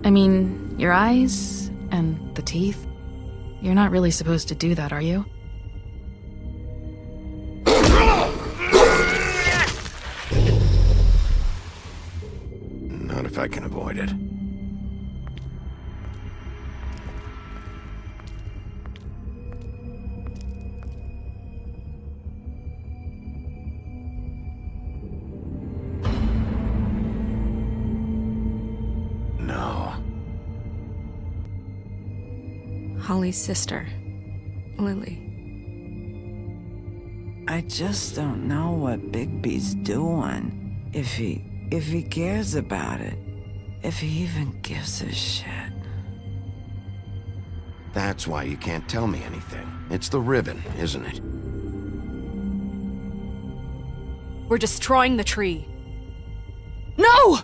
I mean, your eyes and the teeth. You're not really supposed to do that, are you? Not if I can avoid it. No. Holly's sister, Lily. I just don't know what Bigby's doing. If he cares about it. If he even gives a shit. That's why you can't tell me anything. It's the ribbon, isn't it? We're destroying the tree. No!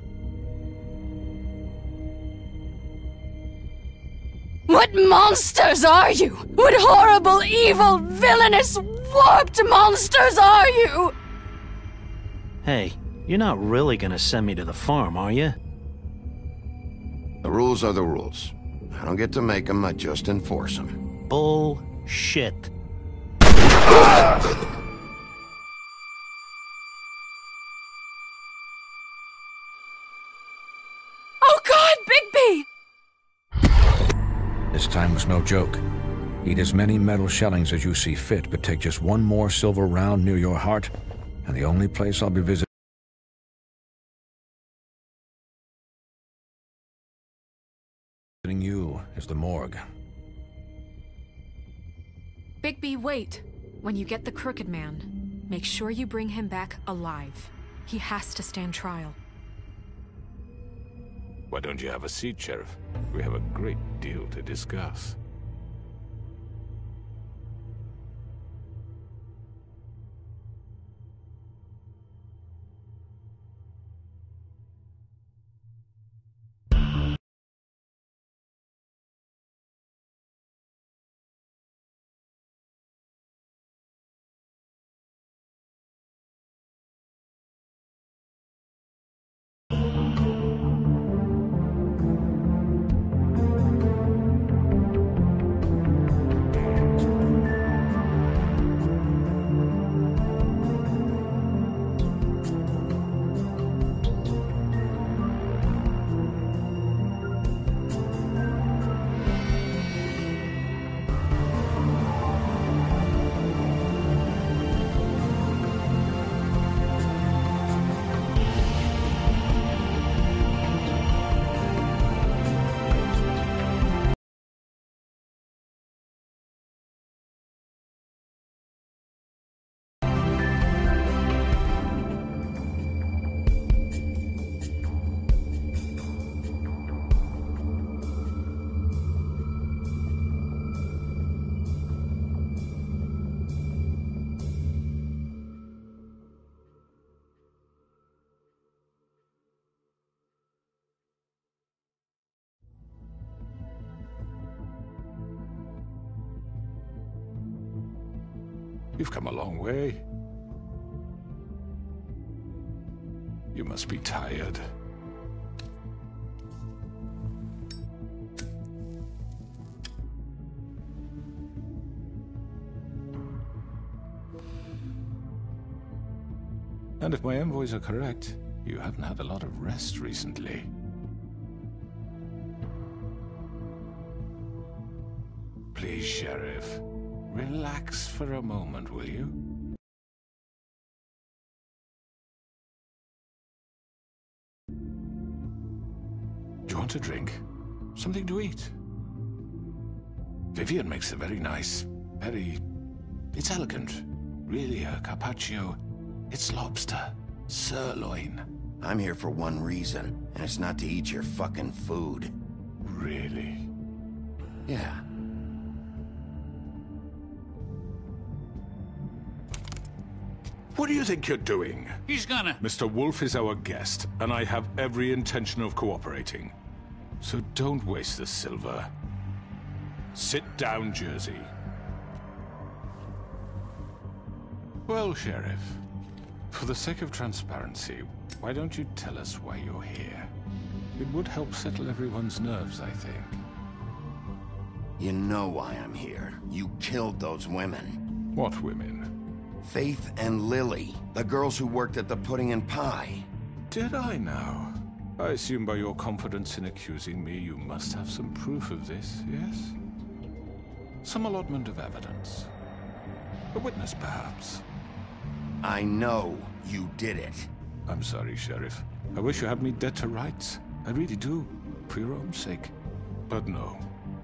What monsters are you? What horrible, evil, villainous, warped monsters are you? Hey, you're not really gonna send me to the farm, are you? The rules are the rules. I don't get to make them, I just enforce them. Bullshit. Oh God, Bigby! This time was no joke. Eat as many metal shellings as you see fit, but take just one more silver round near your heart, and the only place I'll be visiting you is the morgue. Bigby, wait. When you get the Crooked Man, make sure you bring him back alive. He has to stand trial. Why don't you have a seat, Sheriff? We have a great deal to discuss. You've come a long way. You must be tired. And if my envoys are correct, you haven't had a lot of rest recently. Please, Sheriff, relax for a moment, will you? Do you want a drink? Something to eat? Vivian makes a very nice, it's elegant. Really, a carpaccio. It's lobster. Sirloin. I'm here for one reason, and it's not to eat your fucking food. Really? Yeah. What do you think you're doing? He's gonna... Mr. Wolf is our guest, and I have every intention of cooperating. So don't waste the silver. Sit down, Jersey. Well, Sheriff, for the sake of transparency, why don't you tell us why you're here? It would help settle everyone's nerves, I think. You know why I'm here. You killed those women. What women? Faith and Lily, the girls who worked at the Pudding and Pie. Did I now? I assume by your confidence in accusing me, you must have some proof of this, yes? Some allotment of evidence. A witness, perhaps. I know you did it. I'm sorry, Sheriff. I wish you had me dead to rights. I really do, for your own sake. But no,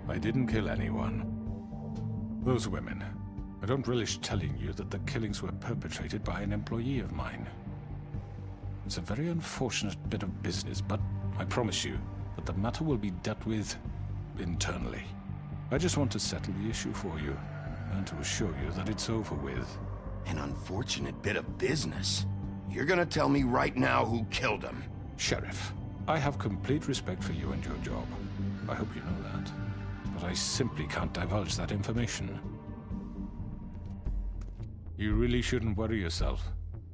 I didn't kill anyone. Those women. I don't relish telling you that the killings were perpetrated by an employee of mine. It's a very unfortunate bit of business, but I promise you that the matter will be dealt with internally. I just want to settle the issue for you, and to assure you that it's over with. An unfortunate bit of business? You're gonna tell me right now who killed him? Sheriff, I have complete respect for you and your job. I hope you know that. But I simply can't divulge that information. You really shouldn't worry yourself.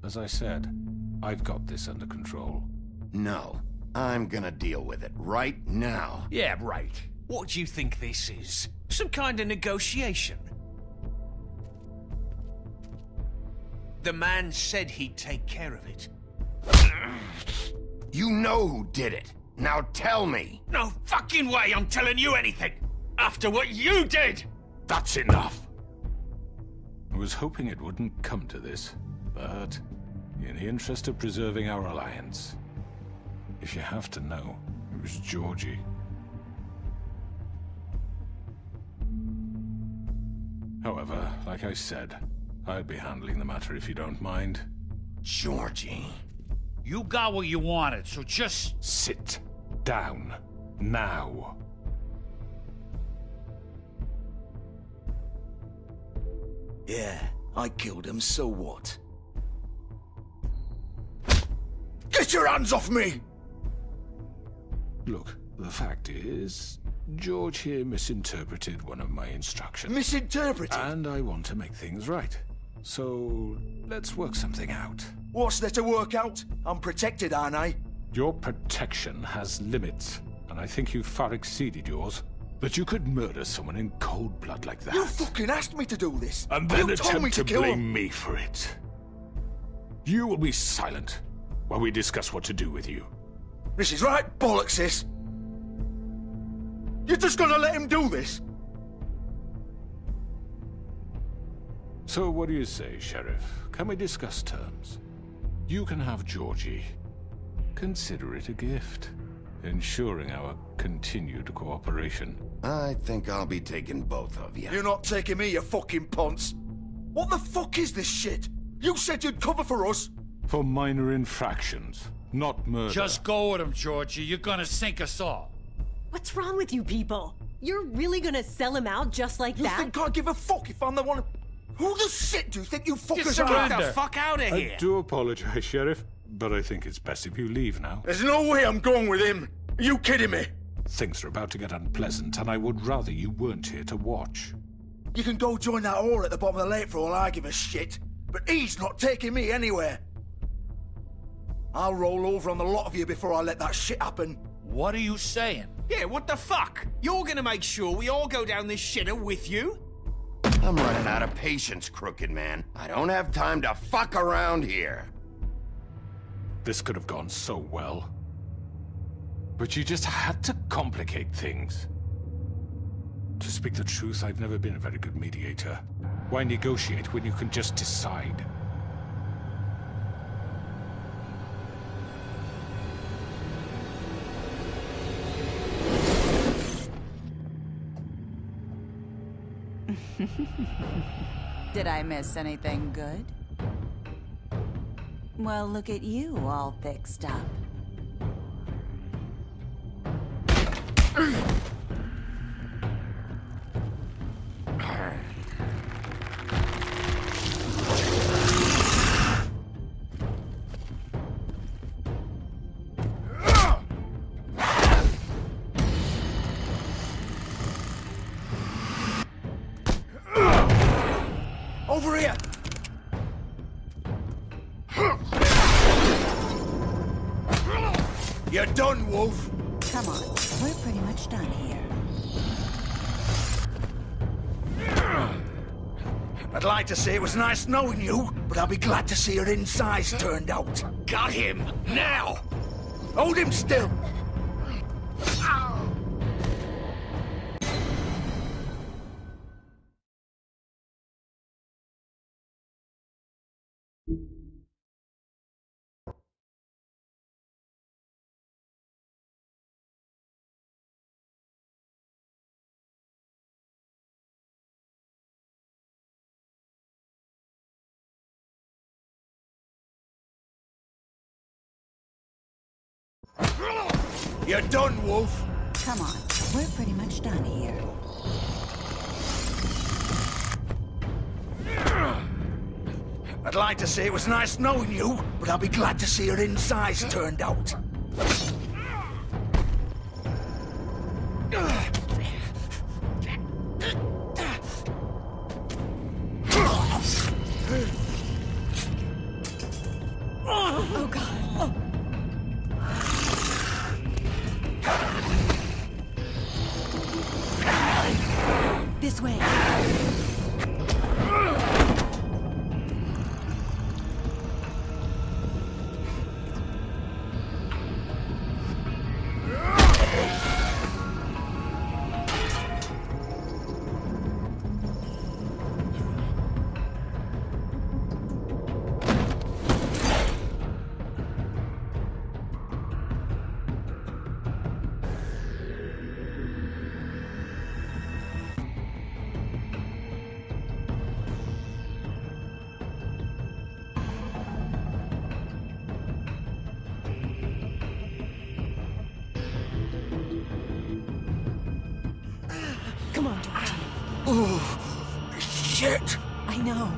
As I said, I've got this under control. No, I'm gonna deal with it right now. Yeah, right. What do you think this is? Some kind of negotiation? The man said he'd take care of it. You know who did it. Now tell me. No fucking way I'm telling you anything! After what you did! That's enough! I was hoping it wouldn't come to this, but in the interest of preserving our alliance, if you have to know, it was Georgie. However, like I said, I'll be handling the matter if you don't mind. Georgie. You got what you wanted, so just... Sit down. Now. Yeah, I killed him, so what? Get your hands off me! Look, the fact is, George here misinterpreted one of my instructions. Misinterpreted? And I want to make things right. So, let's work something out. What's there to work out? I'm protected, aren't I? Your protection has limits, and I think you've far exceeded yours. That you could murder someone in cold blood like that. You fucking asked me to do this! And then you told me attempt to to kill blame him. me for it. You will be silent while we discuss what to do with you. This is right bollocks, this! You're just gonna let him do this? So what do you say, Sheriff? Can we discuss terms? You can have Georgie. Consider it a gift, ensuring our continued cooperation. I think I'll be taking both of you. You're not taking me, you fucking ponce! What the fuck is this shit? You said you'd cover for us! For minor infractions, not murder. Just go with him, Georgie. You're gonna sink us all. What's wrong with you people? You're really gonna sell him out just like that? You think I give a fuck if I'm the one... Who the shit do you think you fuckers are? Get the fuck out of here! I do apologize, Sheriff, but I think it's best if you leave now. There's no way I'm going with him! Are you kidding me? Things are about to get unpleasant, and I would rather you weren't here to watch. You can go join that whore at the bottom of the lake for all I give a shit. But he's not taking me anywhere. I'll roll over on the lot of you before I let that shit happen. What are you saying? Yeah, what the fuck? You're gonna make sure we all go down this shitter with you? I'm running out of patience, crooked man. I don't have time to fuck around here. This could have gone so well. But you just had to complicate things. To speak the truth, I've never been a very good mediator. Why negotiate when you can just decide? Did I miss anything good? Well, look at you, all fixed up. Over here! You're done, Wolf! Come on, we're pretty much done here. I'd like to say it was nice knowing you, but I'll be glad to see your insides turned out. Got him! Now! Hold him still! You're done, Wolf! Come on, we're pretty much done here. I'd like to say it was nice knowing you, but I'll be glad to see your insides turned out. Oh, God. Oh. This way. Come on, George. Oh, shit! I know.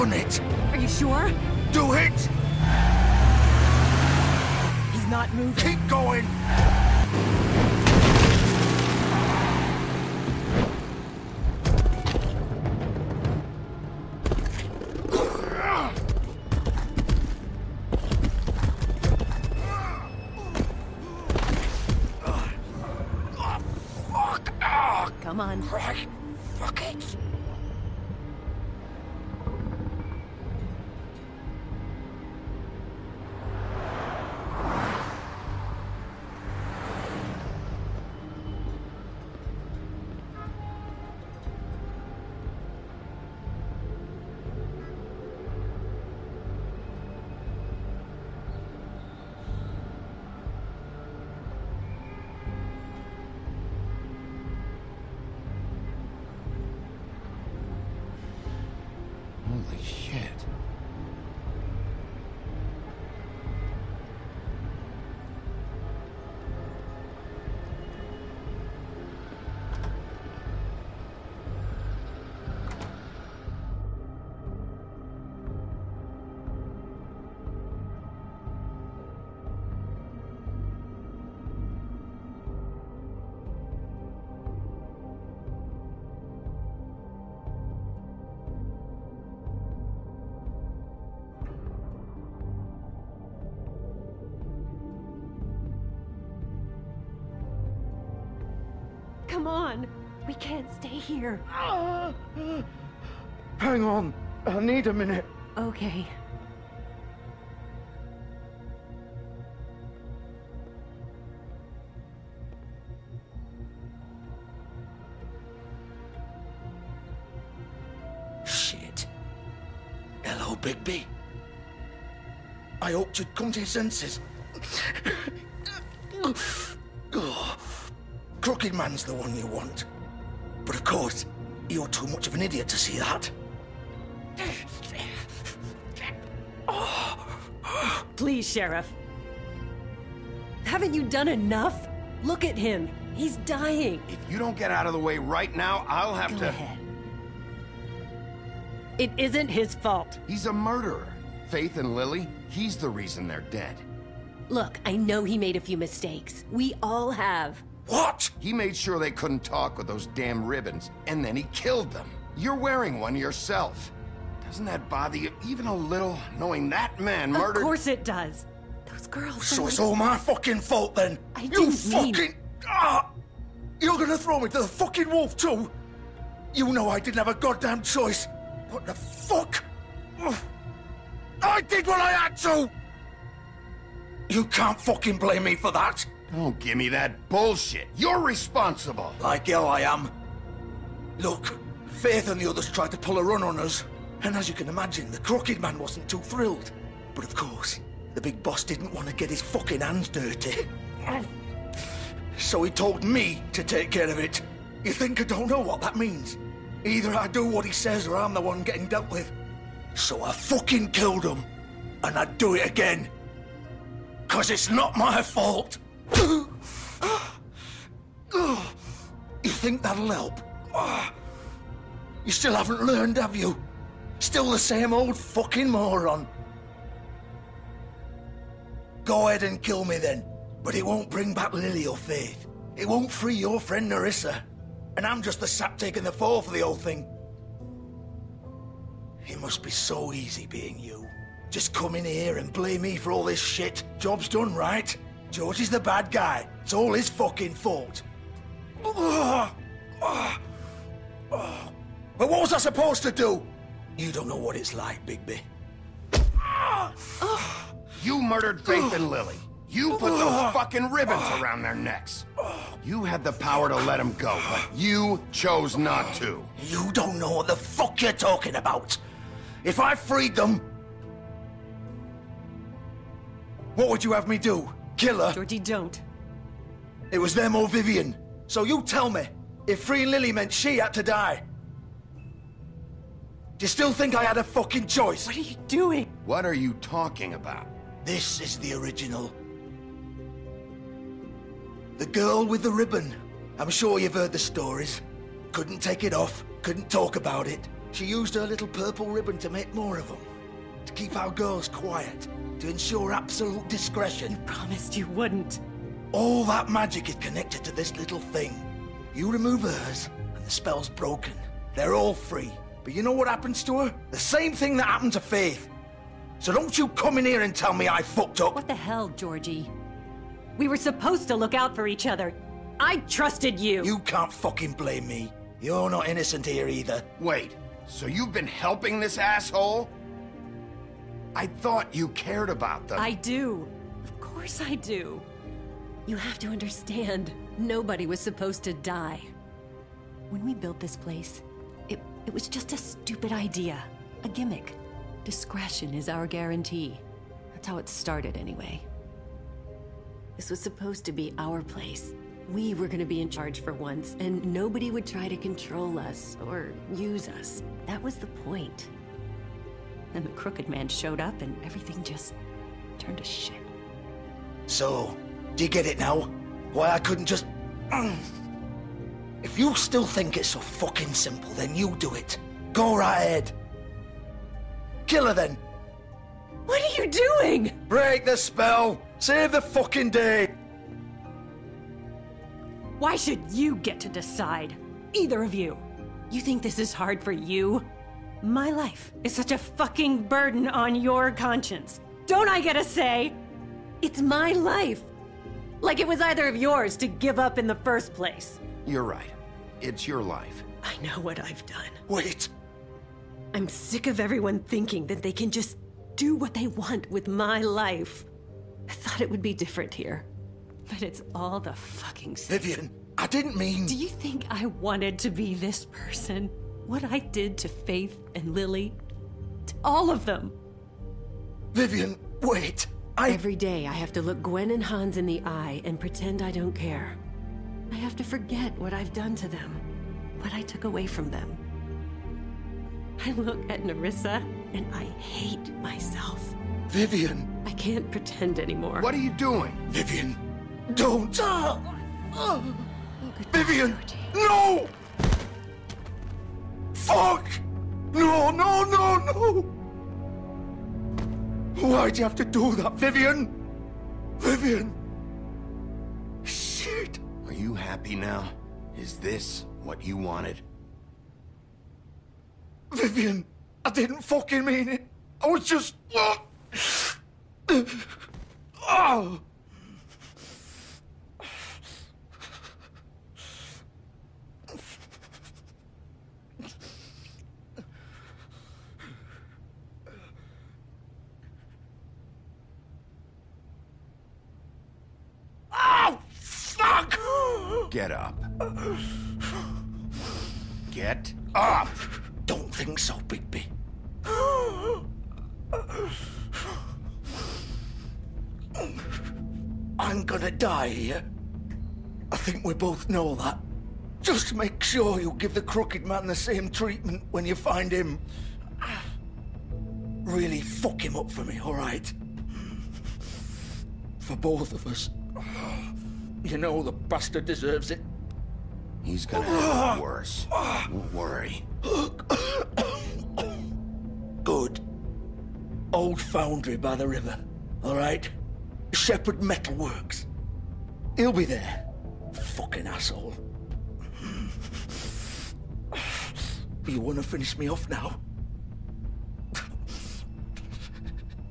done it. Are you sure? Do it! He's not moving. Keep going! Come on. Right. Fuck it. Holy shit. Come on. We can't stay here. Hang on. I need a minute. Okay. Shit. Hello, Bigby. I hoped you'd come to your senses. Crooked Man's the one you want. But of course, you're too much of an idiot to see that. Please, Sheriff. Haven't you done enough? Look at him. He's dying. If you don't get out of the way right now, I'll have Go to... ahead. It isn't his fault. He's a murderer. Faith and Lily, he's the reason they're dead. Look, I know he made a few mistakes. We all have. What? He made sure they couldn't talk with those damn ribbons, and then he killed them. You're wearing one yourself. Doesn't that bother you even a little, knowing that man murdered... Of course it does. Those girls... So it's all my fucking fault then? I You didn't mean... fucking... You're gonna throw me to the fucking wolf too? You know I didn't have a goddamn choice. What the fuck? I did what I had to! You can't fucking blame me for that. Don't give me that bullshit. You're responsible. Like hell I am. Look, Faith and the others tried to pull a run on us. And as you can imagine, the Crooked Man wasn't too thrilled. But of course, the big boss didn't want to get his fucking hands dirty. So he told me to take care of it. You think I don't know what that means? Either I do what he says or I'm the one getting dealt with. So I fucking killed him. And I'd do it again. 'Cause it's not my fault. You think that'll help? You still haven't learned, have you? Still the same old fucking moron. Go ahead and kill me then. But it won't bring back Lily or Faith. It won't free your friend Nerissa. And I'm just the sap taking the fall for the whole thing. It must be so easy being you. Just come in here and blame me for all this shit. Job's done, right? George is the bad guy. It's all his fucking fault. But what was I supposed to do? You don't know what it's like, Bigby. You murdered Faith and Lily. You put those fucking ribbons around their necks. You had the power to let them go, but you chose not to. You don't know what the fuck you're talking about. If I freed them... What would you have me do? Kill her? Georgie, don't. It was them or Vivian. So you tell me, if freeing Lily meant she had to die. Do you still think I had a fucking choice? What are you doing? What are you talking about? This is the original. The girl with the ribbon. I'm sure you've heard the stories. Couldn't take it off, couldn't talk about it. She used her little purple ribbon to make more of them. To keep our girls quiet. To ensure absolute discretion. You promised you wouldn't. All that magic is connected to this little thing. You remove hers, and the spell's broken. They're all free. But you know what happens to her? The same thing that happened to Faith. So don't you come in here and tell me I fucked up. What the hell, Georgie? We were supposed to look out for each other. I trusted you. You can't fucking blame me. You're not innocent here either. Wait, so you've been helping this asshole? I thought you cared about them. I do. Of course I do. You have to understand, nobody was supposed to die. When we built this place, it was just a stupid idea. A gimmick. Discretion is our guarantee. That's how it started anyway. This was supposed to be our place. We were gonna be in charge for once, and nobody would try to control us or use us. That was the point. Then the crooked man showed up and everything just turned to shit. So, do you get it now? Why I couldn't just... If you still think it's so fucking simple, then you do it. Go right ahead. Kill her then. What are you doing? Break the spell. Save the fucking day. Why should you get to decide? Either of you. You think this is hard for you? My life is such a fucking burden on your conscience. Don't I get a say? It's my life. Like it was either of yours to give up in the first place. You're right. It's your life. I know what I've done. Wait. I'm sick of everyone thinking that they can just do what they want with my life. I thought it would be different here. But it's all the fucking same. Vivian, I didn't mean... Do you think I wanted to be this person? What I did to Faith and Lily? To all of them? Vivian, wait. Every day I have to look Gwen and Hans in the eye and pretend I don't care. I have to forget what I've done to them. What I took away from them. I look at Nerissa and I hate myself. Vivian. I can't pretend anymore. What are you doing? Vivian, don't. Vivian, Georgie. no! Fuck! No, no, no, no! Why'd you have to do that, Vivian? Vivian! Shit! Are you happy now? Is this what you wanted? Vivian, I didn't fucking mean it. I was just... Oh! Fuck! Get up. Get up! Don't think so, Bigby. I'm gonna die here. I think we both know that. Just make sure you give the crooked man the same treatment when you find him. Really fuck him up for me, all right? For both of us. You know the bastard deserves it. He's gonna have it worse. Don't worry. Good. Old foundry by the river, all right? Shepherd Metalworks. He'll be there. Fucking asshole. You want to finish me off now?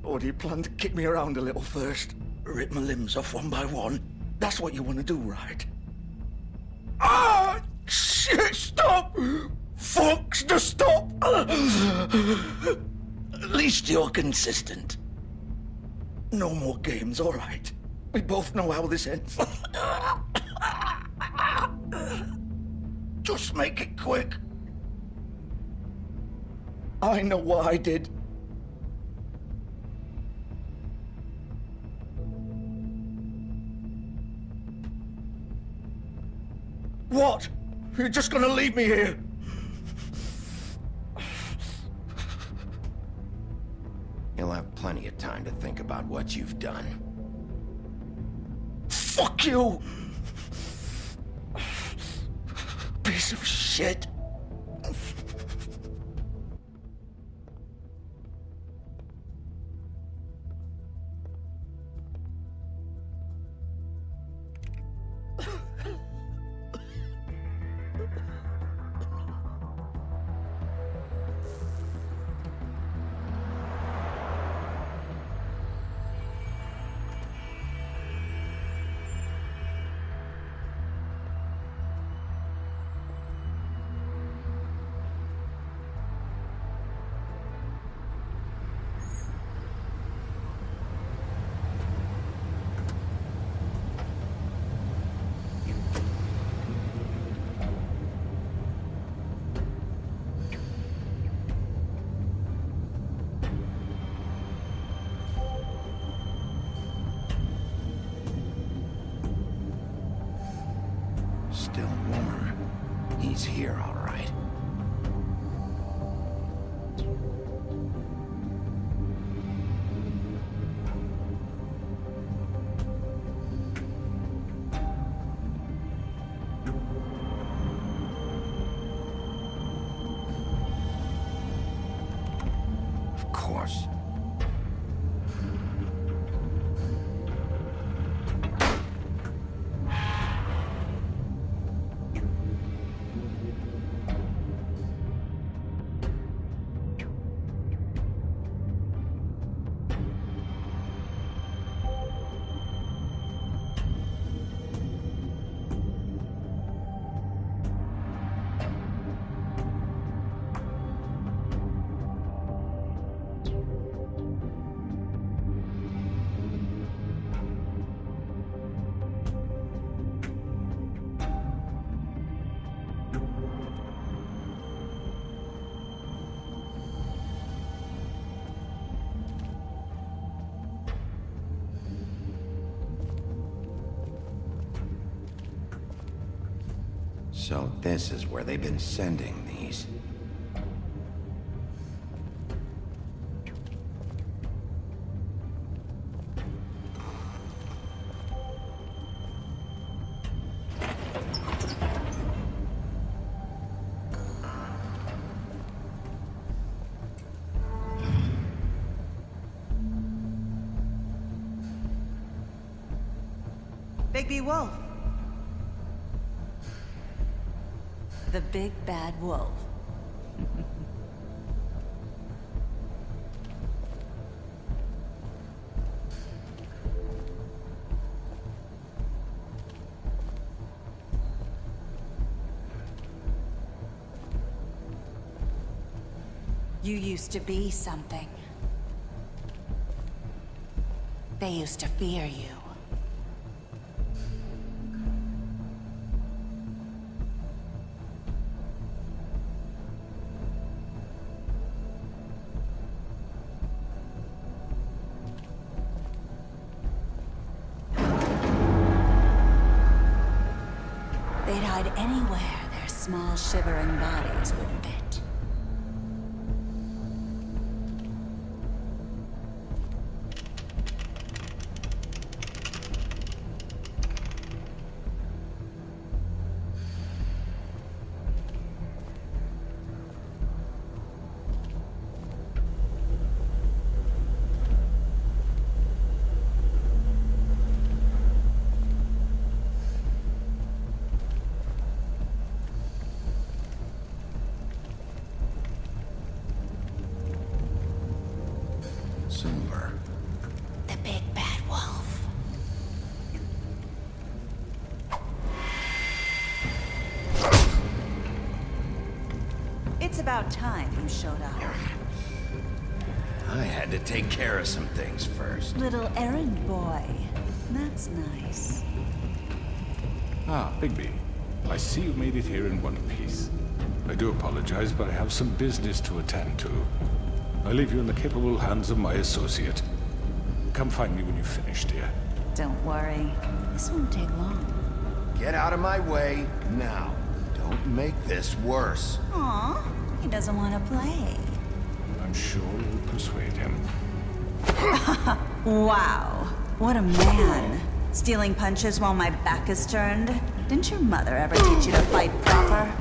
Or do you plan to kick me around a little first? Rip my limbs off one by one? That's what you want to do, right? Ah! Shit, stop! Fucks to stop! At least you're consistent. No more games, all right? We both know how this ends. Just make it quick. I know what I did. What? You're just gonna leave me here? You'll have plenty of time to think about what you've done. Fuck you! Piece of shit. still warm. He's here, all right. Of course. So this is where they've been sending these. Bigby Wolf. The big bad wolf. You used to be something. They used to fear you. They'd hide anywhere their small, shivering bodies would fit. Silver. The big bad wolf. It's about time you showed up. I had to take care of some things first. Little errand boy. That's nice. Ah, Bigby. I see you made it here in one piece. I do apologize, but I have some business to attend to. I leave you in the capable hands of my associate. Come find me when you've finished, dear. Don't worry. This won't take long. Get out of my way now. Don't make this worse. Aw, he doesn't want to play. I'm sure you'll persuade him. Wow, what a man. Stealing punches while my back is turned? Didn't your mother ever teach you to fight proper?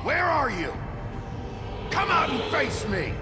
Where are you? Come out and face me!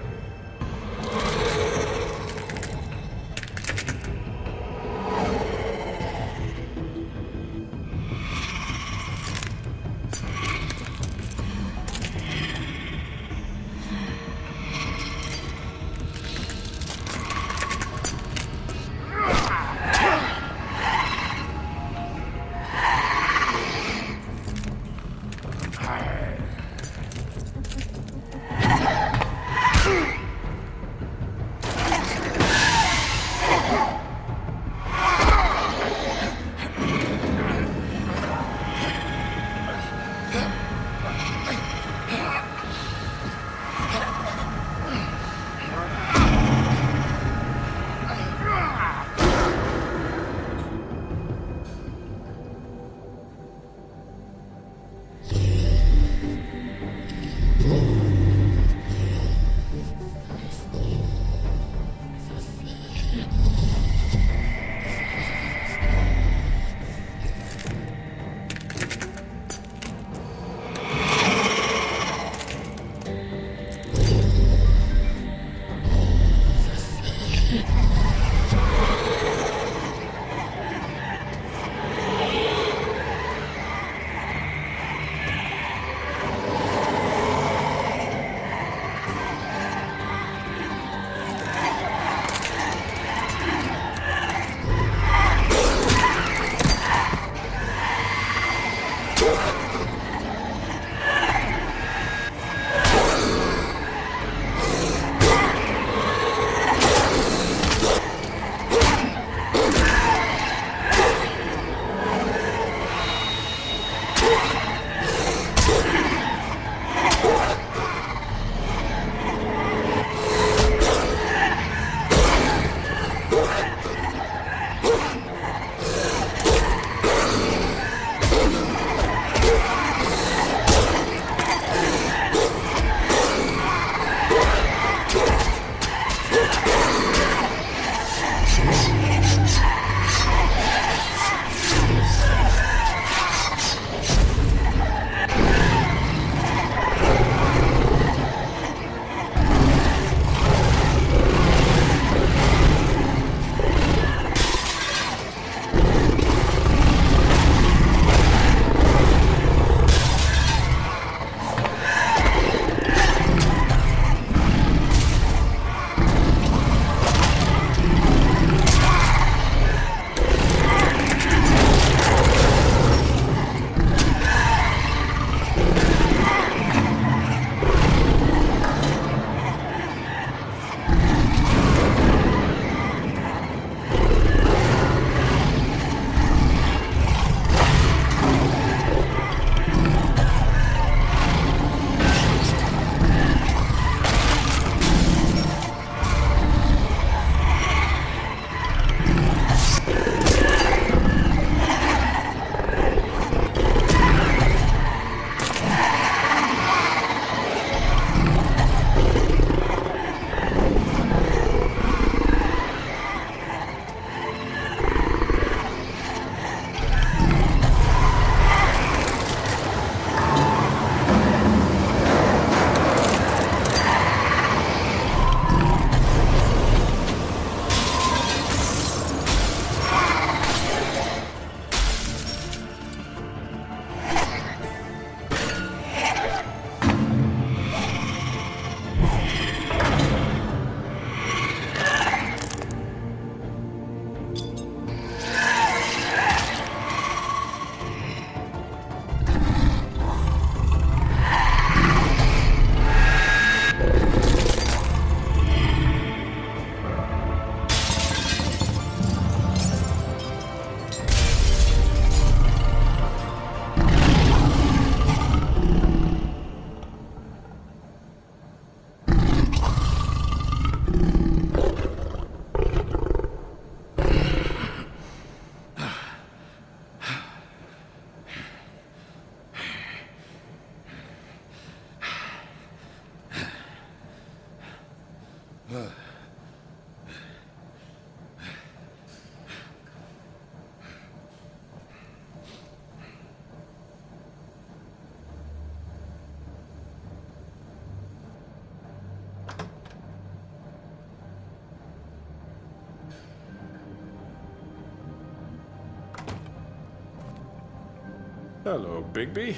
Hello, Bigby.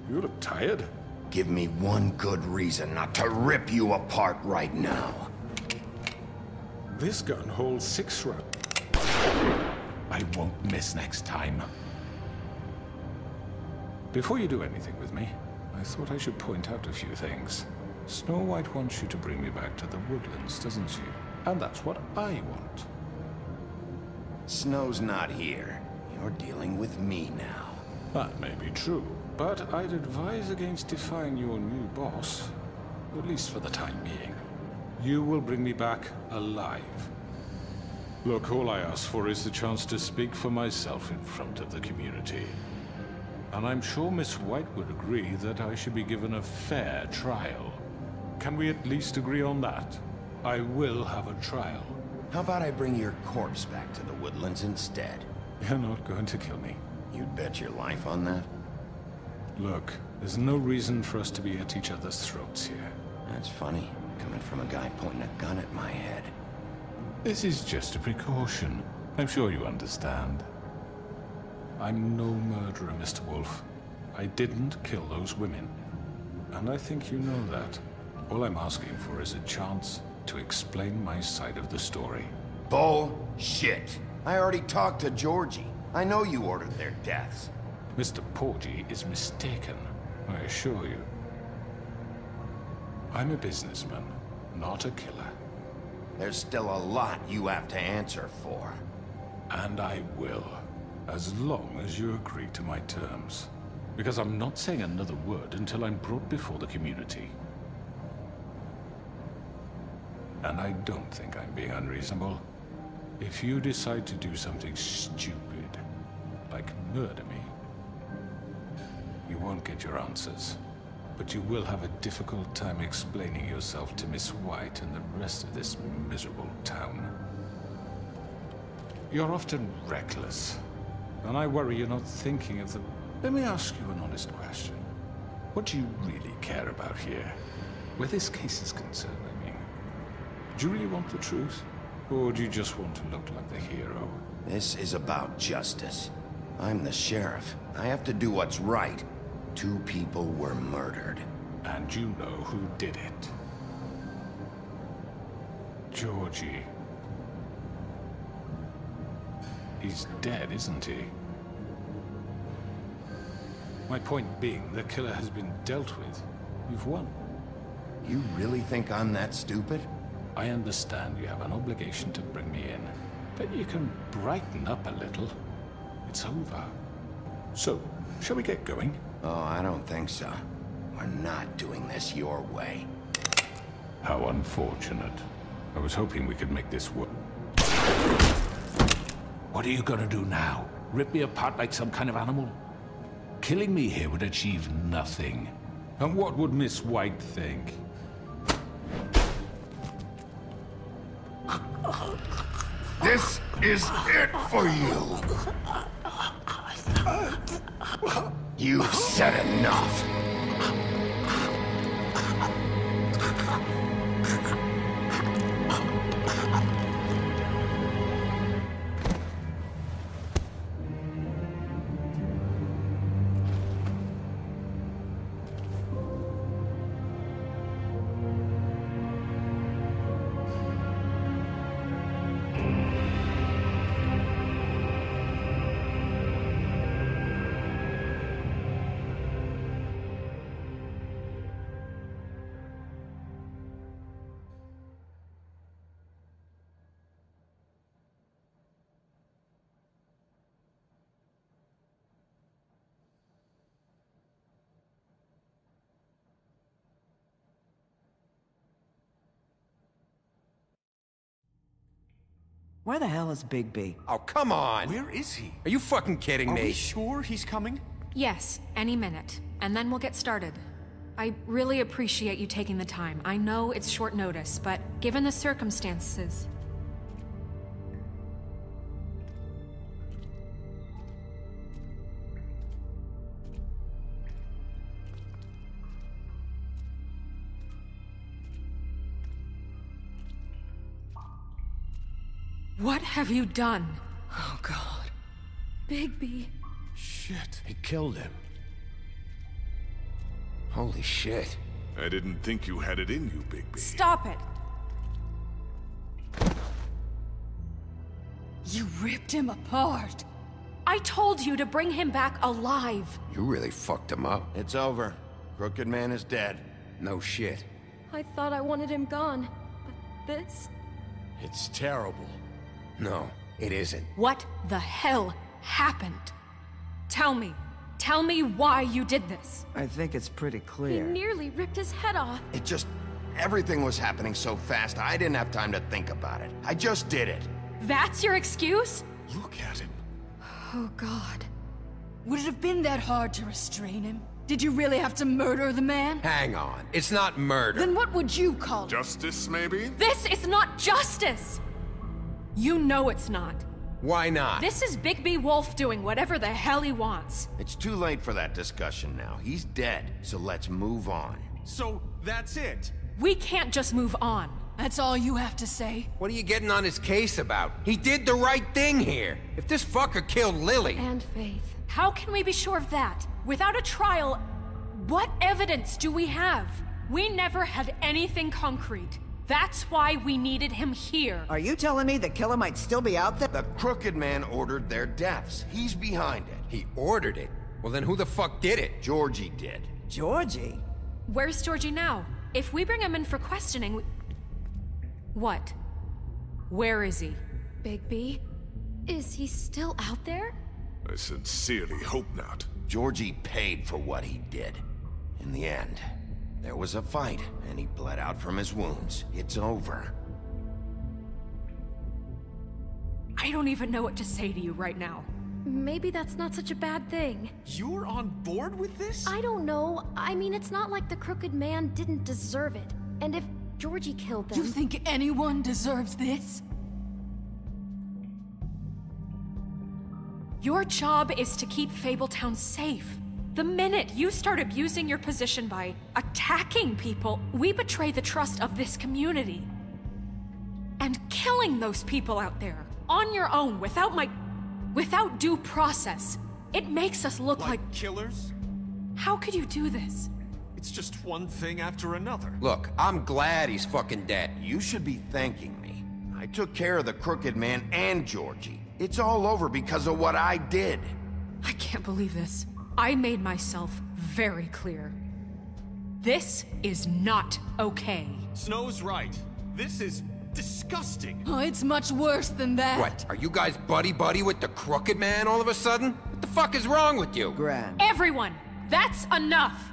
You look tired. Give me one good reason not to rip you apart right now. This gun holds 6 rounds. I won't miss next time. Before you do anything with me, I thought I should point out a few things. Snow White wants you to bring me back to the woodlands, doesn't she? And that's what I want. Snow's not here. You're dealing with me now. That may be true, but I'd advise against defying your new boss, at least for the time being. You will bring me back alive. Look, all I ask for is the chance to speak for myself in front of the community. And I'm sure Miss White would agree that I should be given a fair trial. Can we at least agree on that? I will have a trial. How about I bring your corpse back to the woodlands instead? You're not going to kill me. You'd bet your life on that? Look, there's no reason for us to be at each other's throats here. That's funny, coming from a guy pointing a gun at my head. This is just a precaution. I'm sure you understand. I'm no murderer, Mr. Wolf. I didn't kill those women. And I think you know that. All I'm asking for is a chance to explain my side of the story. Bullshit! I already talked to Georgie. I know you ordered their deaths. Mr. Porgy is mistaken, I assure you. I'm a businessman, not a killer. There's still a lot you have to answer for. And I will, as long as you agree to my terms. Because I'm not saying another word until I'm brought before the community. And I don't think I'm being unreasonable. If you decide to do something stupid, like murder me, you won't get your answers. But you will have a difficult time explaining yourself to Miss White and the rest of this miserable town. You're often reckless, and I worry you're not thinking of the... Let me ask you an honest question. What do you really care about here? Where this case is concerned, I mean. Do you really want the truth? Or do you just want to look like the hero? This is about justice. I'm the sheriff. I have to do what's right. 2 people were murdered. And you know who did it. Georgie. He's dead, isn't he? My point being, the killer has been dealt with. You've won. You really think I'm that stupid? I understand you have an obligation to bring me in, but you can brighten up a little. It's over. So, shall we get going? Oh, I don't think so. We're not doing this your way. How unfortunate. I was hoping we could make this work. What are you gonna do now? Rip me apart like some kind of animal? Killing me here would achieve nothing. And what would Miss White think? This is it for you! You said enough! Where the hell is Bigby? Oh, come on! Where is he? Are you fucking kidding me? Are we sure he's coming? Yes, any minute. And then we'll get started. I really appreciate you taking the time. I know it's short notice, but given the circumstances... What have you done? Oh, God. Bigby. Shit. He killed him. Holy shit. I didn't think you had it in you, Bigby. Stop it! You ripped him apart. I told you to bring him back alive. You really fucked him up. It's over. Crooked Man is dead. No shit. I thought I wanted him gone, but this... It's terrible. No, it isn't. What the hell happened? Tell me. Tell me why you did this. I think it's pretty He clear. nearly ripped his head off. It just... everything was happening so fast, I didn't have time to think about it. I just did it. That's your excuse? Look at him. Oh, God. Would it have been that hard to restrain him? Did you really have to murder the man? Hang on. It's not murder. Then what would you call it? Justice, maybe? This is not justice! You know it's not. Why not? This is Bigby Wolf doing whatever the hell he wants. It's too late for that discussion now. He's dead, so let's move on. So, that's it? We can't just move on. That's all you have to say? What are you getting on his case about? He did the right thing here. If this fucker killed Lily... And Faith. How can we be sure of that? Without a trial, what evidence do we have? We never had anything concrete. That's why we needed him here. Are you telling me the killer might still be out there? The Crooked Man ordered their deaths. He's behind it. He ordered it? Well, then who the fuck did it? Georgie did. Georgie? Where's Georgie now? If we bring him in for questioning, What? Where is he? Bigby? Is he still out there? I sincerely hope not. Georgie paid for what he did. In the end, there was a fight, and he bled out from his wounds. It's over. I don't even know what to say to you right now. Maybe that's not such a bad thing. You're on board with this? I don't know. I mean, it's not like the Crooked Man didn't deserve it. And if Georgie killed them... You think anyone deserves this? Your job is to keep Fabletown safe. The minute you start abusing your position by attacking people, we betray the trust of this community. And killing those people out there, on your own, without due process, it makes us look like killers? How could you do this? It's just one thing after another. Look, I'm glad he's fucking dead. You should be thanking me. I took care of the Crooked Man and Georgie. It's all over because of what I did. I can't believe this. I made myself very clear. This is not okay. Snow's right. This is disgusting. Oh, it's much worse than that. What, are you guys buddy-buddy with the Crooked Man all of a sudden? What the fuck is wrong with you? Grand. Everyone, that's enough!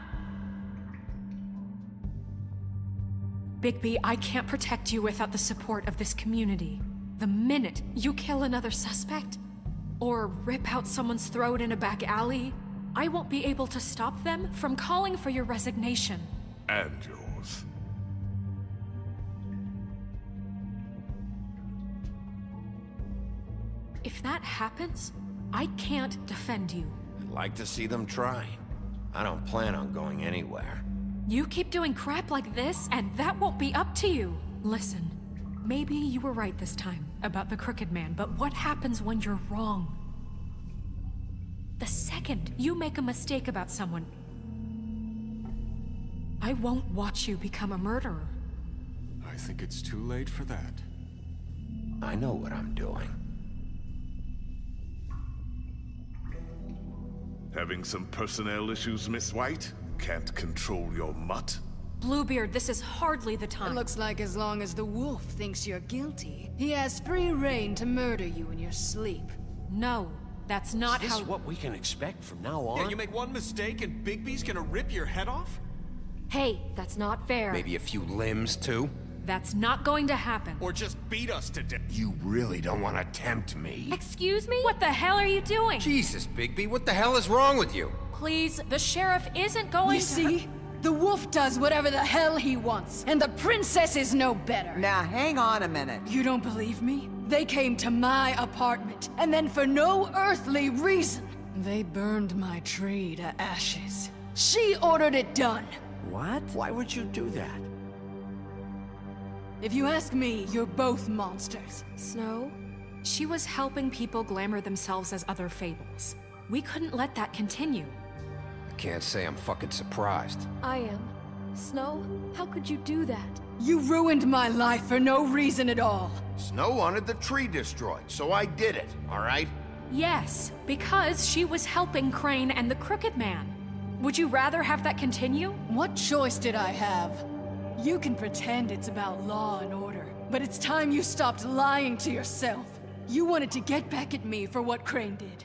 Bigby, I can't protect you without the support of this community. The minute you kill another suspect, or rip out someone's throat in a back alley, I won't be able to stop them from calling for your resignation. And yours. If that happens, I can't defend you. I'd like to see them try. I don't plan on going anywhere. You keep doing crap like this, and that won't be up to you. Listen, maybe you were right this time about the Crooked Man, but what happens when you're wrong? The second you make a mistake about someone, I won't watch you become a murderer. I think it's too late for that. I know what I'm doing. Having some personnel issues, Miss White? Can't control your mutt? Bluebeard, this is hardly the time. It looks like as long as the wolf thinks you're guilty, he has free reign to murder you in your sleep. No, that's not how— Is this what we can expect from now on? Yeah, you make one mistake and Bigby's gonna rip your head off? Hey, that's not fair. Maybe a few limbs, too? That's not going to happen. Or just beat us to death. You really don't want to tempt me. Excuse me? What the hell are you doing? Jesus, Bigby, what the hell is wrong with you? Please, the sheriff isn't going You see? The wolf does whatever the hell he wants, and the princess is no better. Now, hang on a minute. You don't believe me? They came to my apartment, and then for no earthly reason, they burned my tree to ashes. She ordered it done. What? Why would you do that? If you ask me, you're both monsters. Snow? She was helping people glamour themselves as other fables. We couldn't let that continue. Can't say I'm fucking surprised. I am. Snow, how could you do that? You ruined my life for no reason at all. Snow wanted the tree destroyed, so I did it, all right? Yes, because she was helping Crane and the Crooked Man. Would you rather have that continue? What choice did I have? You can pretend it's about law and order, but it's time you stopped lying to yourself. You wanted to get back at me for what Crane did.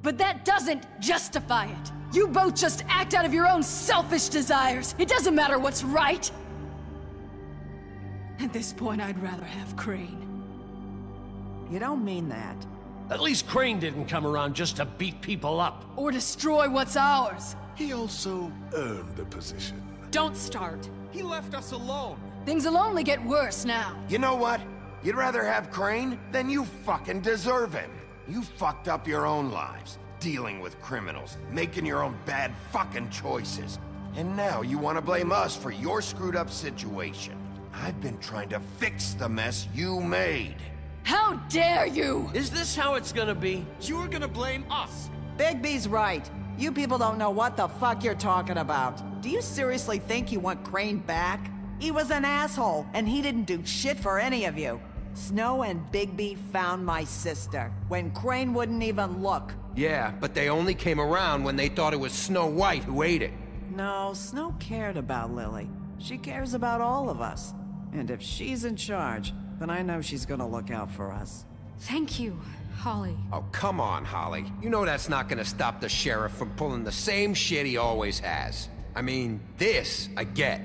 But that doesn't justify it. You both just act out of your own selfish desires. It doesn't matter what's right. At this point, I'd rather have Crane. You don't mean that. At least Crane didn't come around just to beat people up. Or destroy what's ours. He also earned the position. Don't start. He left us alone. Things will only get worse now. You know what? You'd rather have Crane? Then you fucking deserve him. You fucked up your own lives, dealing with criminals, making your own bad fucking choices. And now you want to blame us for your screwed up situation. I've been trying to fix the mess you made. How dare you! Is this how it's gonna be? You're gonna blame us. Bigby's right. You people don't know what the fuck you're talking about. Do you seriously think you want Crane back? He was an asshole, and he didn't do shit for any of you. Snow and Bigby found my sister, when Crane wouldn't even look. Yeah, but they only came around when they thought it was Snow White who ate it. No, Snow cared about Lily. She cares about all of us. And if she's in charge, then I know she's gonna look out for us. Thank you, Holly. Oh, come on, Holly. You know that's not gonna stop the sheriff from pulling the same shit he always has. I mean, this, I get.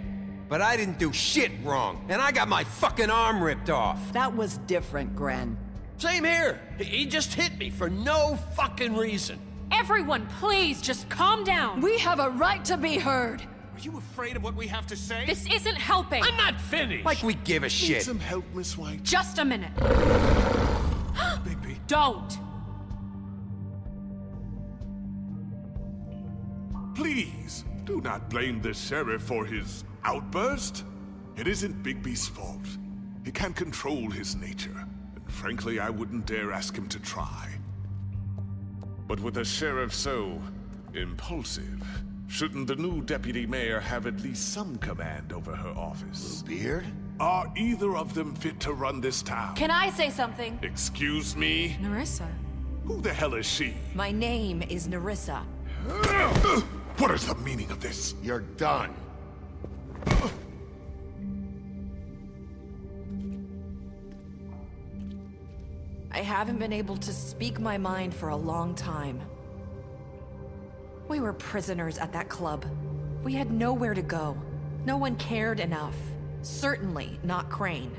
But I didn't do shit wrong, and I got my fucking arm ripped off. That was different, Gren. Same here. He just hit me for no fucking reason. Everyone, please, just calm down. We have a right to be heard. Are you afraid of what we have to say? This isn't helping. I'm not finished. Like we give a Need shit. some help, Miss White? Just a minute. Bigby. Don't. Please, do not blame the sheriff for his outburst. It isn't Bigby's fault. He can't control his nature, and frankly, I wouldn't dare ask him to try. But with a sheriff so impulsive, shouldn't the new deputy mayor have at least some command over her office? Beard? Are either of them fit to run this town? Can I say something? Excuse me? Nerissa. Who the hell is she? My name is Nerissa. What is the meaning of this? You're done. I haven't been able to speak my mind for a long time. We were prisoners at that club. We had nowhere to go. No one cared enough. Certainly not Crane.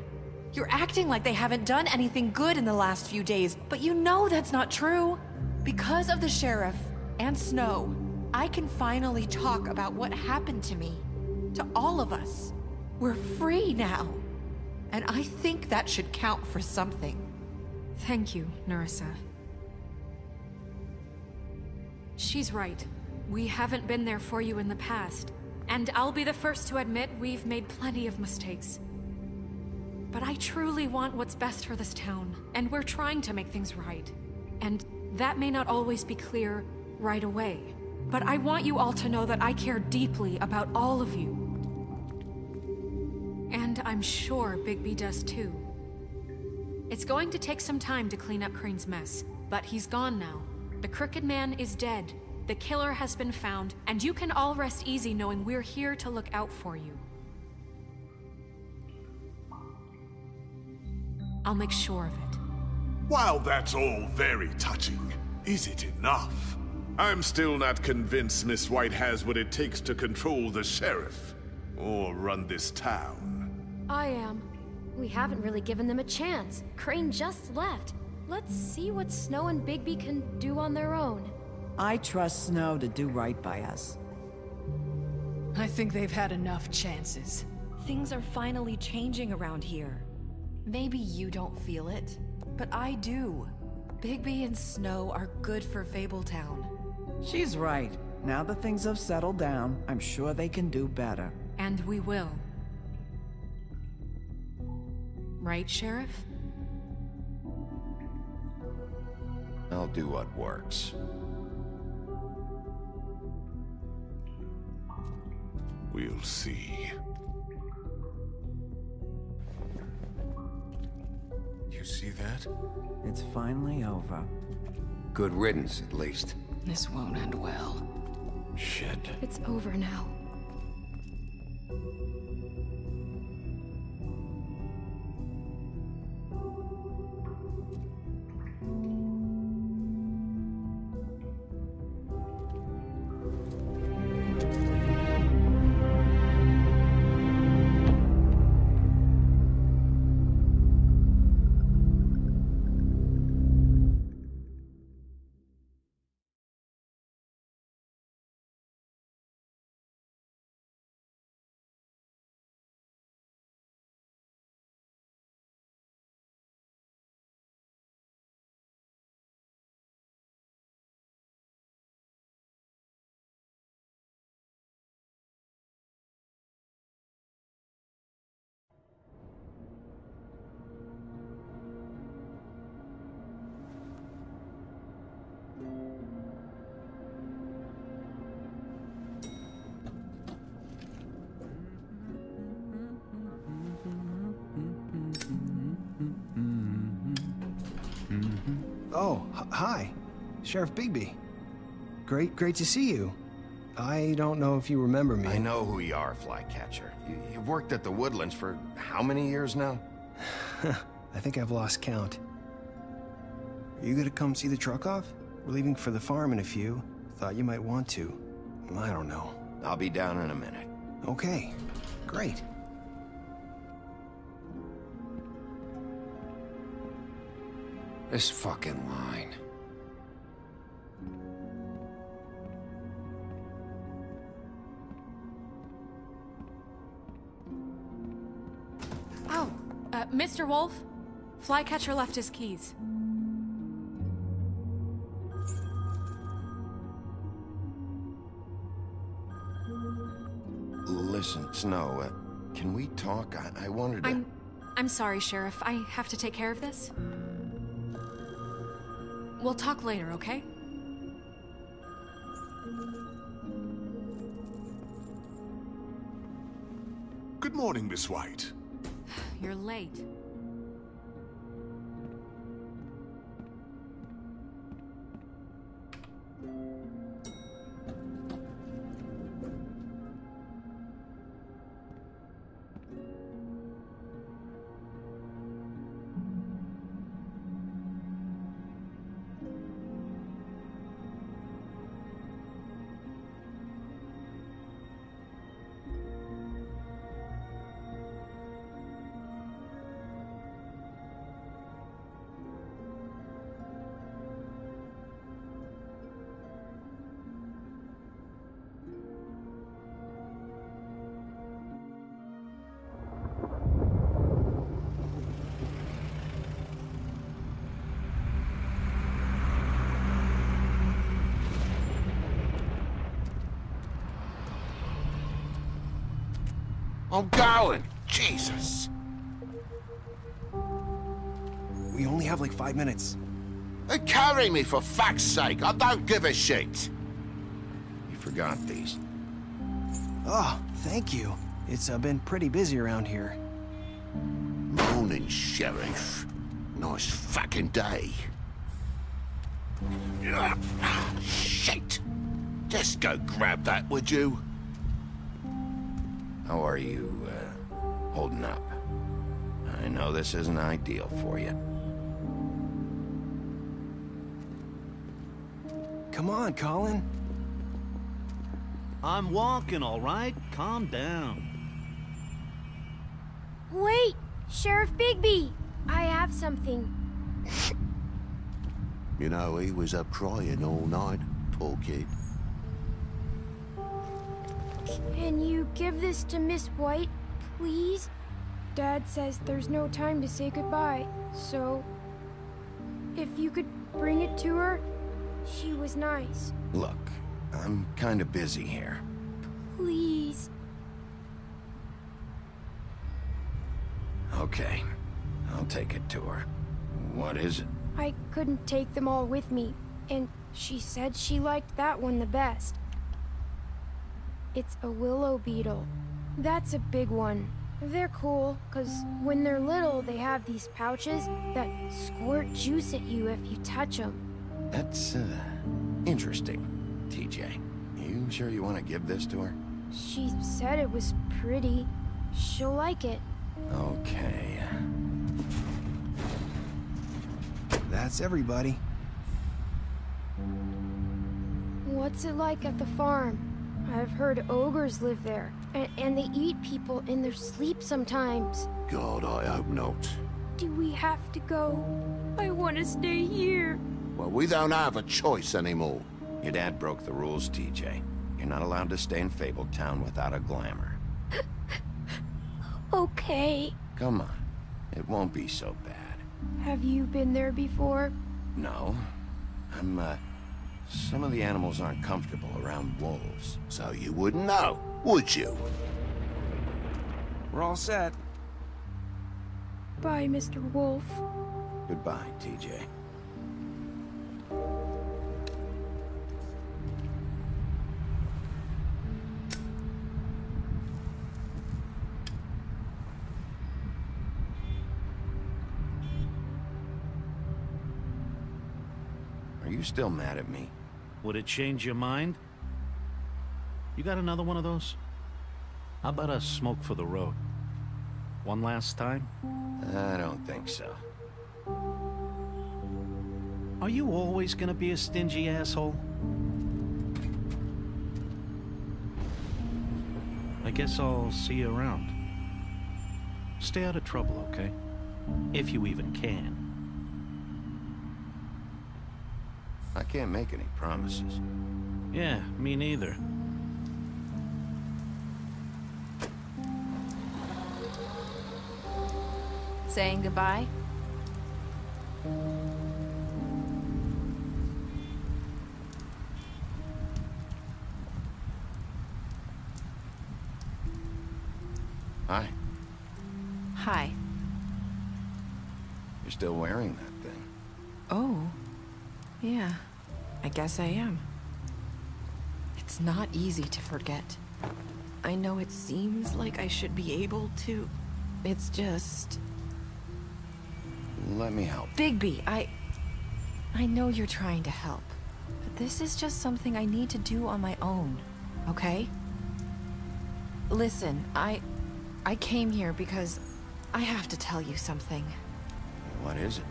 You're acting like they haven't done anything good in the last few days, but you know that's not true. Because of the sheriff and Snow, I can finally talk about what happened to me. To all of us. We're free now. And I think that should count for something. Thank you, Nerissa. She's right. We haven't been there for you in the past. And I'll be the first to admit we've made plenty of mistakes. But I truly want what's best for this town, and we're trying to make things right. And that may not always be clear right away. But I want you all to know that I care deeply about all of you. And I'm sure Bigby does too. It's going to take some time to clean up Crane's mess, but he's gone now. The Crooked Man is dead. The killer has been found, and you can all rest easy knowing we're here to look out for you. I'll make sure of it. While that's all very touching, is it enough? I'm still not convinced Miss White has what it takes to control the sheriff, or run this town. I am. We haven't really given them a chance. Crane just left. Let's see what Snow and Bigby can do on their own. I trust Snow to do right by us. I think they've had enough chances. Things are finally changing around here. Maybe you don't feel it, but I do. Bigby and Snow are good for Fabletown. She's right. Now that things have settled down, I'm sure they can do better. And we will. Right, Sheriff? I'll do what works. We'll see. You see that? It's finally over. Good riddance, at least. This won't end well. Shit. It's over now. Oh, hi. Sheriff Bigby. Great to see you. I don't know if you remember me. I know who you are, Flycatcher. You've worked at the Woodlands for how many years now? I think I've lost count. Are you gonna come see the truck off? We're leaving for the farm in a few. Thought you might want to. I don't know. I'll be down in a minute. Okay, great. This fucking line. Oh, Mr. Wolf? Flycatcher left his keys. Listen, Snow, can we talk? I wanted to... I'm sorry, Sheriff. I have to take care of this. We'll talk later, okay? Good morning, Miss White. You're late. I'm going! Jesus! We only have like 5 minutes. Carry me, for fuck's sake! I don't give a shit! You forgot these. Oh, thank you. It's been pretty busy around here. Morning, Sheriff. Nice fucking day. Shit! Just go grab that, would you? How are you, holding up? I know this isn't ideal for you. Come on, Colin. I'm walking, all right? Calm down. Wait! Sheriff Bigby! I have something. You know, he was up crying all night, poor kid. Can you give this to Miss White, please? Dad says there's no time to say goodbye, so... if you could bring it to her, she was nice. Look, I'm kinda busy here. Please. Okay, I'll take it to her. What is it? I couldn't take them all with me, and she said she liked that one the best. It's a willow beetle. That's a big one. They're cool, because when they're little, they have these pouches that squirt juice at you if you touch them. That's, interesting, TJ. You sure you want to give this to her? She said it was pretty. She'll like it. Okay. That's everybody. What's it like at the farm? I've heard ogres live there, and they eat people in their sleep sometimes. God, I hope not. Do we have to go? I want to stay here. Well, we don't have a choice anymore. Your dad broke the rules, TJ. You're not allowed to stay in Fabletown without a glamour. Okay. Come on. It won't be so bad. Have you been there before? No. Some of the animals aren't comfortable around wolves. So you wouldn't know, would you? We're all set. Bye, Mr. Wolf. Goodbye, TJ. Are you still mad at me? Would it change your mind? You got another one of those? How about a smoke for the road? One last time? I don't think so. Are you always gonna be a stingy asshole? I guess I'll see you around. Stay out of trouble, okay? If you even can. I can't make any promises. Yeah, me neither. Saying goodbye? Hi. Hi. You're still wearing that thing. Oh. Yeah. I guess I am. It's not easy to forget. I know it seems like I should be able to. It's just... Let me help. Bigby, I know you're trying to help. But this is just something I need to do on my own, okay? Listen, I came here because I have to tell you something. What is it?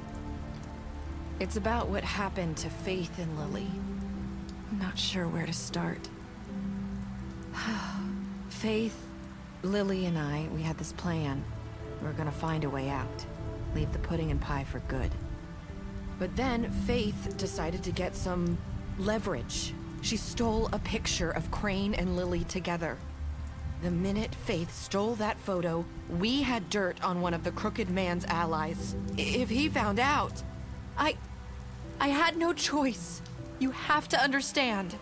It's about what happened to Faith and Lily. I'm not sure where to start. Faith, Lily, and I, we had this plan. We were gonna find a way out. Leave the pudding and pie for good. But then Faith decided to get some leverage. She stole a picture of Crane and Lily together. The minute Faith stole that photo, we had dirt on one of the Crooked Man's allies. If he found out, I had no choice. You have to understand.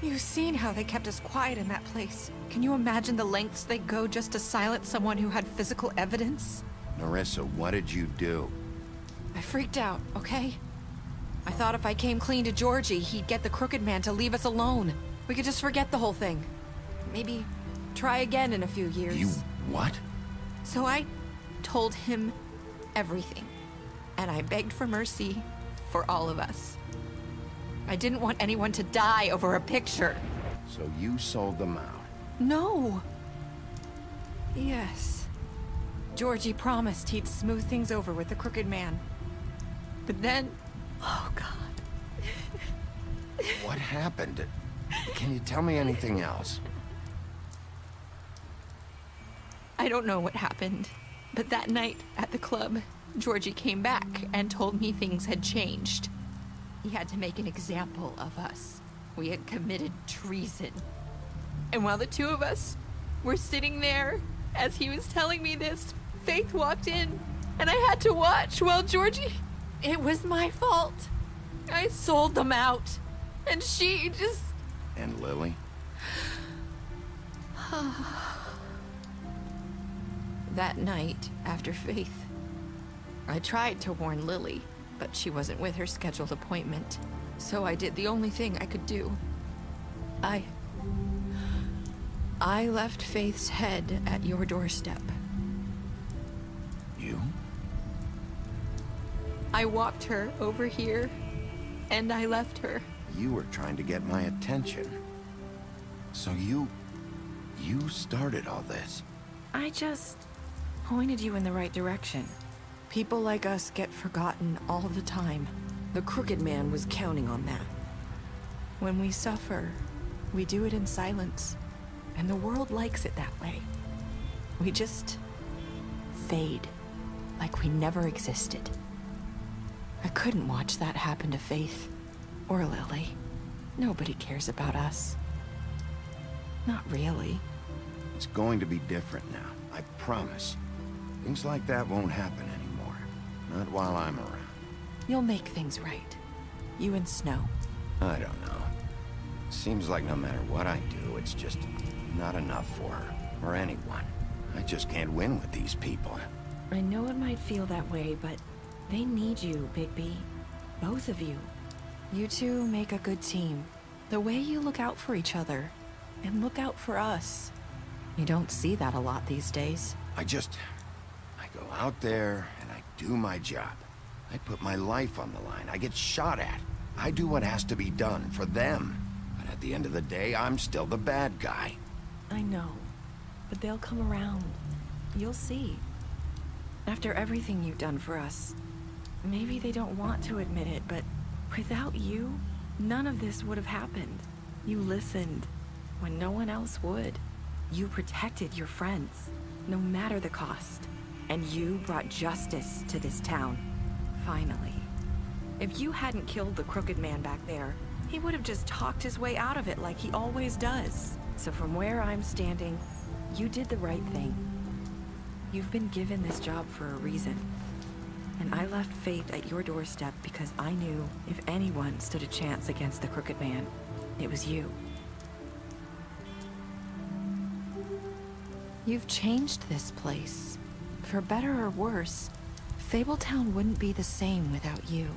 You've seen how they kept us quiet in that place. Can you imagine the lengths they go just to silence someone who had physical evidence? Narissa, what did you do? I freaked out, okay? I thought if I came clean to Georgie, he'd get the Crooked Man to leave us alone. We could just forget the whole thing. Maybe try again in a few years. You what? So I told him everything. And I begged for mercy for all of us. I didn't want anyone to die over a picture. So you sold them out? No. Yes. Georgie promised he'd smooth things over with the Crooked Man. But then... Oh, God. What happened? Can you tell me anything else? I don't know what happened. But that night at the club, Georgie came back and told me things had changed. He had to make an example of us. We had committed treason. And while the two of us were sitting there, as he was telling me this, Faith walked in, and I had to watch while Georgie... It was my fault. I sold them out, and she just... And Lily? That night, after Faith, I tried to warn Lily, but she wasn't with her scheduled appointment. So I did the only thing I could do. I left Faith's head at your doorstep. You? I walked her over here, and I left her. You were trying to get my attention. So you started all this. I just pointed you in the right direction. People like us get forgotten all the time. The Crooked Man was counting on that. When we suffer, we do it in silence, and the world likes it that way. We just fade, like we never existed. I couldn't watch that happen to Faith, or Lily. Nobody cares about us. Not really. It's going to be different now, I promise. Things like that won't happen anymore. Not while I'm around. You'll make things right. You and Snow. I don't know. Seems like no matter what I do, it's just not enough for her, or anyone. I just can't win with these people. I know it might feel that way, but they need you, Bigby. Both of you. You two make a good team. The way you look out for each other, and look out for us. You don't see that a lot these days. I go out there, and I do my job. I put my life on the line. I get shot at. I do what has to be done for them. But at the end of the day, I'm still the bad guy. I know, but they'll come around. You'll see. After everything you've done for us, maybe they don't want to admit it, but without you, none of this would have happened. You listened when no one else would. You protected your friends, no matter the cost. And you brought justice to this town. Finally. If you hadn't killed the Crooked Man back there, he would have just talked his way out of it like he always does. So from where I'm standing, you did the right thing. You've been given this job for a reason. And I left Faith at your doorstep because I knew if anyone stood a chance against the Crooked Man, it was you. You've changed this place. For better or worse, Fabletown wouldn't be the same without you.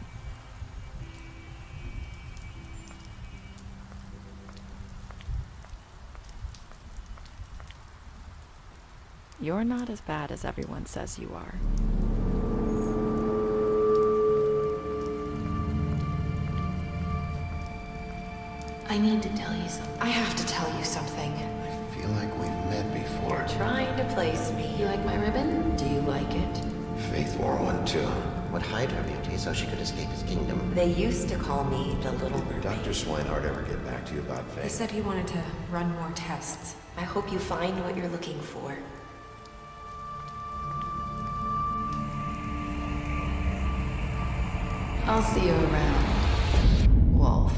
You're not as bad as everyone says you are. I need to tell you something. I have to tell you something. I feel like we've met before. You're trying to place me. You like my ribbon? Do you like it? Faith wore one too. Would hide her beauty so she could escape his kingdom. They used to call me the Little Mermaid. Dr. Swinehart ever get back to you about Faith? He said he wanted to run more tests. I hope you find what you're looking for. I'll see you around, Wolf.